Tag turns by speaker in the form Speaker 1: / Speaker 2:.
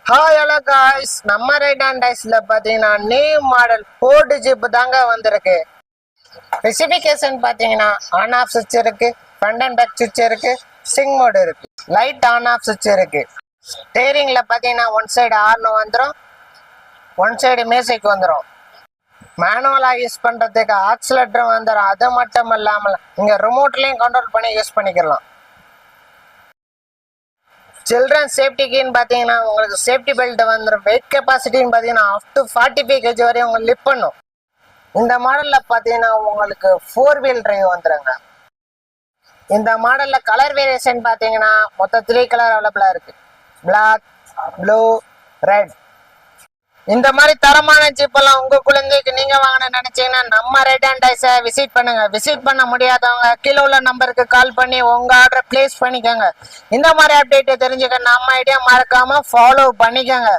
Speaker 1: Hi hello guys, நம்ம right hand டைஸ்ல பாத்தீங்கன்னா new model Ford zip தாங்க வந்திருக்கு. ஸ்பெசிஃபிகேஷன் பாத்தீங்கன்னா ஆன் ஆஃப் சுவிட்ச் இருக்கு, ஃப்ரண்ட் அண்ட் பேக் சுவிட்ச் இருக்கு, சிங் மோட் இருக்கு, லைட் ஆன் ஆஃப் சுவிட்ச் இருக்கு. ஸ்டேரிங்ல பாத்தீங்கன்னா ஒன் சைடு ஹார்ன் வந்துடும், ஒன் சைடு மியூசிக் வந்துடும். மேனுவலா யூஸ் பண்றதுக்கு ஆக்சிலேட்டர் வந்துடும். அது மட்டும் இல்லாமல் இங்க ரிமோட்லயும் கண்ட்ரோல் பண்ணி யூஸ் பண்ணிக்கலாம். சில்ட்ரன் சேஃப்டிக்குன்னு பார்த்தீங்கன்னா உங்களுக்கு சேஃப்டி பெல்ட் வந்துடும். வெயிட் கெப்பாசிட்டின்னு பார்த்தீங்கன்னா அப் டு 45 kg வரையும் உங்களுக்கு லிஃப்ட் பண்ணும். இந்த மாடலில் பார்த்தீங்கன்னா உங்களுக்கு 4 வீல் டிரைவ் வந்துடுங்க. இந்த மாடலில் கலர் வேரியேஷன் பார்த்தீங்கன்னா மொத்தம் 3 கலர் அவைலபிளாக இருக்கு: பிளாக், ப்ளூ, ரெட். இந்த மாதிரி தரமான ஜிப்பெல்லாம் உங்க குழந்தைக்கு நீங்க வாங்கணும்னு நினைச்சீங்கன்னா நம்ம ரைட் ஹேண்ட் டைஸை விசிட் பண்ணுங்க. விசிட் பண்ண முடியாதவங்க கீழே உள்ள நம்பருக்கு கால் பண்ணி உங்க ஆர்டர் பிளேஸ் பண்ணிக்கோங்க. இந்த மாதிரி அப்டேட் தெரிஞ்சுக்க நம்ம ஐடியா மறக்காம ஃபாலோ பண்ணிக்கோங்க.